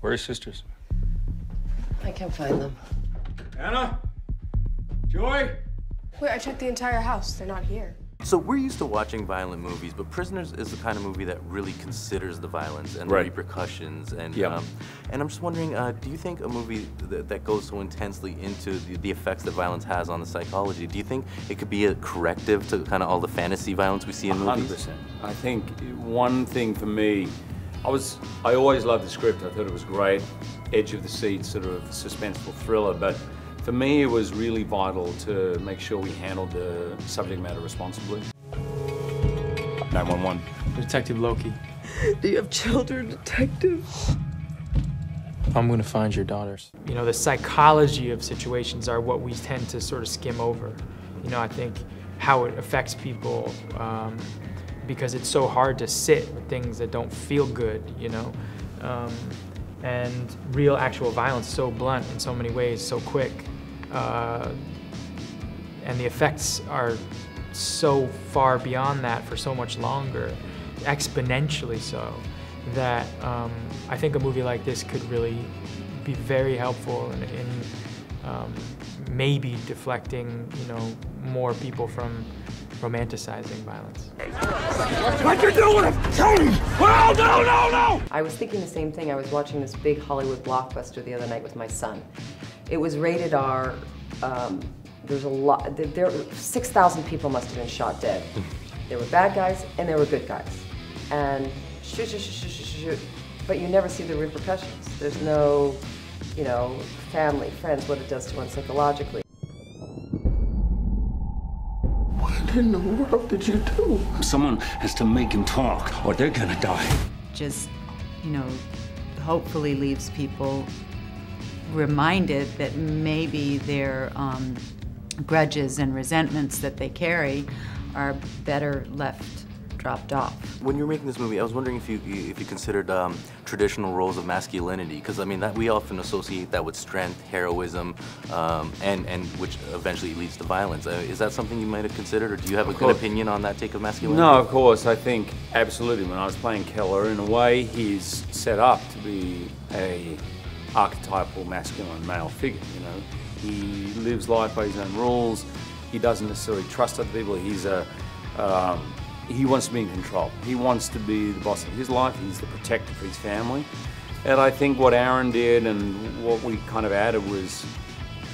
Where are your sisters? I can't find them. Anna? Joy? Wait, I checked the entire house. They're not here. So we're used to watching violent movies, but Prisoners is the kind of movie that really considers the violence and the repercussions. And and I'm just wondering, do you think a movie that goes so intensely into the effects that violence has on the psychology, do you think it could be a corrective to kind of all the fantasy violence we see in movies? 100%. I think one thing for me, I always loved the script. I thought it was great, edge of the seat sort of suspenseful thriller, but for me, it was really vital to make sure we handled the subject matter responsibly. 911. Detective Loki. Do you have children, Detective? I'm gonna find your daughters. You know, the psychology of situations are what we tend to sort of skim over. You know, I think how it affects people, because it's so hard to sit with things that don't feel good, you know? And real actual violence so blunt in so many ways, so quick. And the effects are so far beyond that for so much longer, exponentially so, that I think a movie like this could really be very helpful in maybe deflecting, you know, more people from romanticizing violence. What you doing? Tell me! Oh, no! I was thinking the same thing. I was watching this big Hollywood blockbuster the other night with my son. It was rated R. There's a lot. 6,000 people must have been shot dead. There were bad guys and there were good guys. And shoot. But you never see the repercussions. There's no, you know, family, friends, what it does to one psychologically. What in the world did you do? Someone has to make him talk, or they're gonna die. Just, you know, hopefully leaves people reminded that maybe their grudges and resentments that they carry are better left dropped off. When you were making this movie, I was wondering if you considered traditional roles of masculinity, because I mean that we often associate that with strength, heroism, and which eventually leads to violence. Is that something you might have considered, or do you have a good opinion on that take of masculinity? No, of course. I think absolutely. When I was playing Keller, in a way, he's set up to be a archetypal masculine male figure. You know, he lives life by his own rules. He doesn't necessarily trust other people. He's he wants to be in control. He wants to be the boss of his life. He's the protector for his family. And I think what Aaron did and what we kind of added was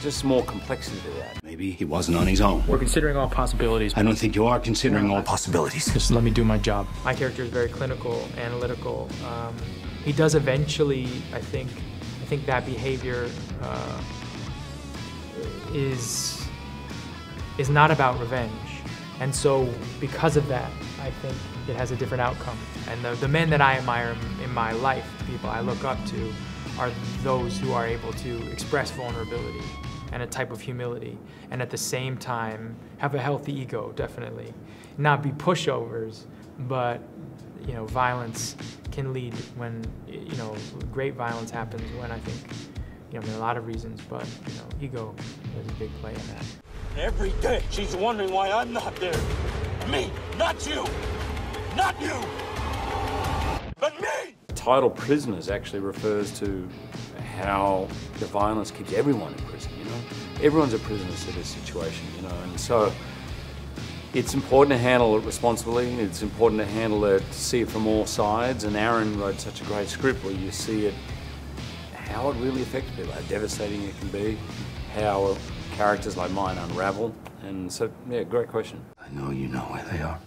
just more complexity to that. Maybe he wasn't on his own. We're considering all possibilities. I don't think you are considering all possibilities. Just let me do my job. My character is very clinical, analytical. He does eventually, I think that behavior is not about revenge. And so, because of that, I think it has a different outcome. And the men that I admire in my life, the people I look up to, are those who are able to express vulnerability and a type of humility, and at the same time have a healthy ego, definitely. Not be pushovers, but you know, violence can lead when, you know, great violence happens when I think, you know, there are a lot of reasons, but you know, ego is a big play in that. Every day, she's wondering why I'm not there. Me, not you. Not you. But me! The title Prisoners actually refers to how the violence keeps everyone in prison, you know? Everyone's a prisoner to this situation, you know? And so it's important to handle it responsibly. It's important to handle it, to see it from all sides. And Aaron wrote such a great script where you see it, how it really affects people, how devastating it can be, how characters like mine unravel. And so, yeah, great question. I know you know where they are.